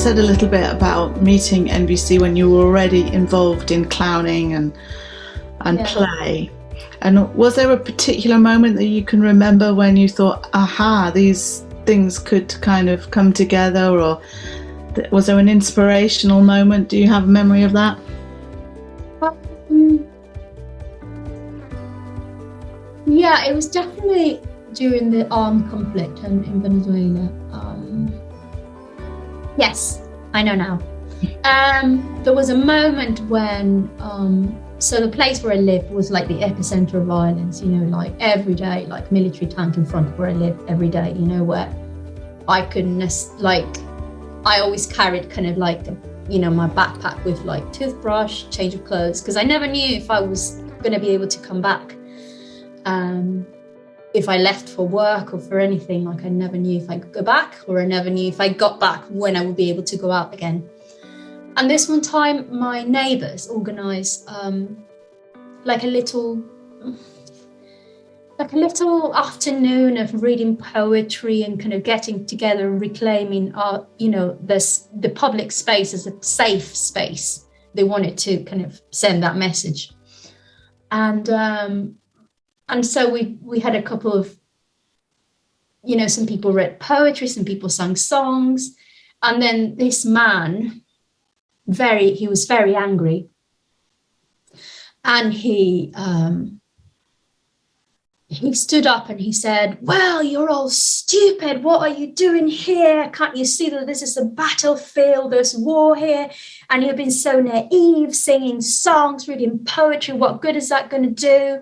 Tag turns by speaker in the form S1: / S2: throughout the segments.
S1: said a little bit about meeting NVC when you were already involved in clowning and play. And was there a particular moment that you can remember when you thought, aha, these things could kind of come together, or was there an inspirational moment? Do you have a memory of that?
S2: Yeah, it was definitely during the armed conflict in Venezuela. Yes, I know now. There was a moment when, so the place where I lived was like the epicenter of violence, you know, like every day, like military tank in front of where I lived every day, you know, where I couldn't, like, I always carried kind of like, you know, my backpack with like toothbrush, change of clothes, because I never knew if I was going to be able to come back. If I left for work or for anything, like I never knew if I could go back, or I never knew if I got back when I would be able to go out again. And this one time, my neighbours organised like a little afternoon of reading poetry and kind of getting together and reclaiming our, you know, the public space as a safe space. They wanted to kind of send that message. And so we had a couple of, you know, some people read poetry, some people sang songs. And then this man, he was very angry. And he stood up and he said, well, you're all stupid. What are you doing here? Can't you see that this is a battlefield? There's war here. And you've been so naive, singing songs, reading poetry. What good is that going to do?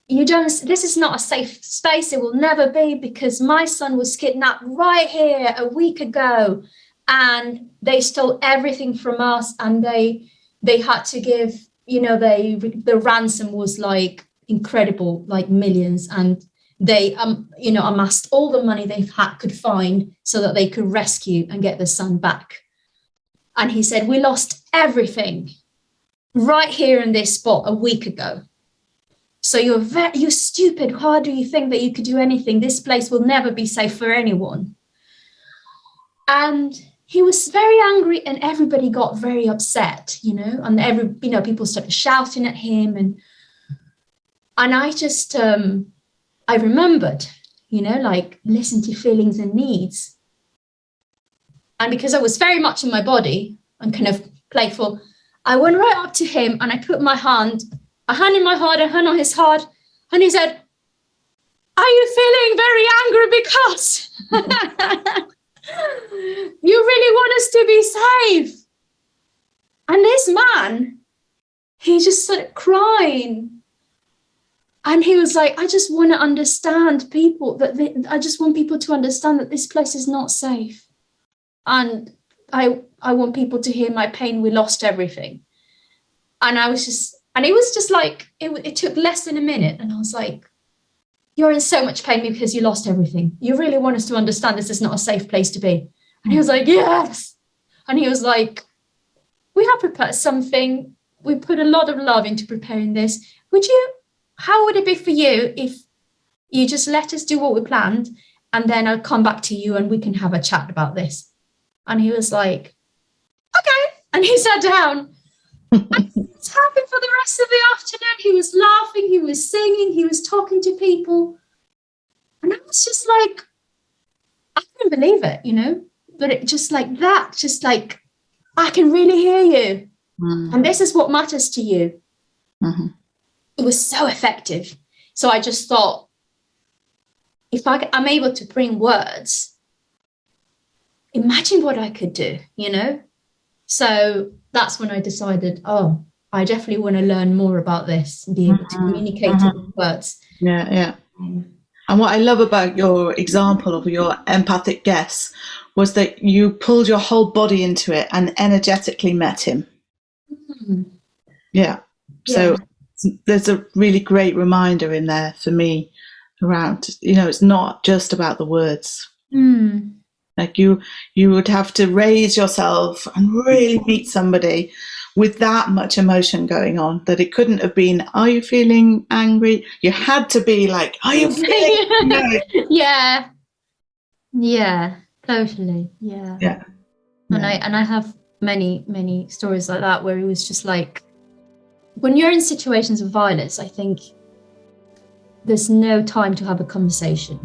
S2: This is not a safe space. It will never be, because my son was kidnapped right here a week ago, and they stole everything from us, and they had to give, you know, the ransom was like incredible, like millions, and they you know, amassed all the money they could find so that they could rescue and get the son back. And he said, we lost everything right here in this spot a week ago. So you're stupid. How do you think that you could do anything? This place will never be safe for anyone. And he was very angry, and everybody got very upset, you know, and people started shouting at him. And I just, I remembered, you know, like, listen to feelings and needs. And because I was very much in my body and kind of playful, I went right up to him and I put a hand in my heart, a hand on his heart, and he said, are you feeling very angry because you really want us to be safe? And this man, he just started crying. And he was like, I just want to understand people, I just want people to understand that this place is not safe. And I want people to hear my pain. We lost everything. And it was just like, it took less than a minute. And I was like, you're in so much pain because you lost everything. You really want us to understand this is not a safe place to be. And he was like, yes. And he was like, we have prepared something. We put a lot of love into preparing this. How would it be for you if you just let us do what we planned, and then I'll come back to you and we can have a chat about this? And he was like, okay. And he sat down. It's happened for the rest of the afternoon. He was laughing, he was singing, he was talking to people. And I was just like, I couldn't believe it, you know? But it just like that, just like, I can really hear you. Mm-hmm. And this is what matters to you. Mm-hmm. It was so effective. So I just thought, if I'm able to bring words, imagine what I could do, you know? So that's when I decided, I definitely want to learn more about this and be able to communicate it with words.
S1: Yeah, yeah. And what I love about your example of your empathic guess was that you pulled your whole body into it and energetically met him. Mm-hmm. Yeah. So there's a really great reminder in there for me around, you know, it's not just about the words. Mm. Like you would have to raise yourself and really meet somebody with that much emotion going on, that it couldn't have been, are you feeling angry? You had to be like, are you feeling angry?
S2: Yeah, Totally. Yeah.
S1: Yeah.
S2: And I have many stories like that where it was just like, when you're in situations of violence, I think there's no time to have a conversation.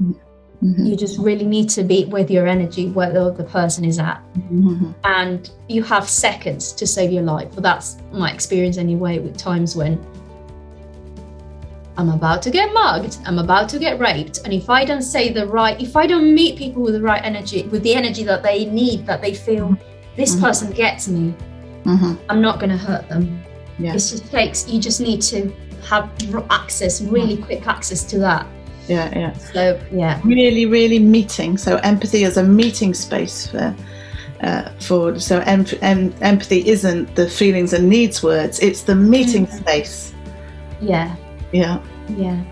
S1: Mm-hmm.
S2: You just really need to be with your energy where the other person is at.
S1: Mm-hmm.
S2: And you have seconds to save your life. Well, that's my experience anyway, with times when I'm about to get mugged, I'm about to get raped. And if I don't meet people with the right energy, with the energy that they need, that they feel this person gets me, I'm not going to hurt them.
S1: Yeah.
S2: You just need to have really quick access to that.
S1: Yeah.
S2: So, yeah.
S1: Really, really meeting. So empathy is a meeting space so empathy isn't the feelings and needs words, it's the meeting space.
S2: Yeah.
S1: Yeah.
S2: Yeah.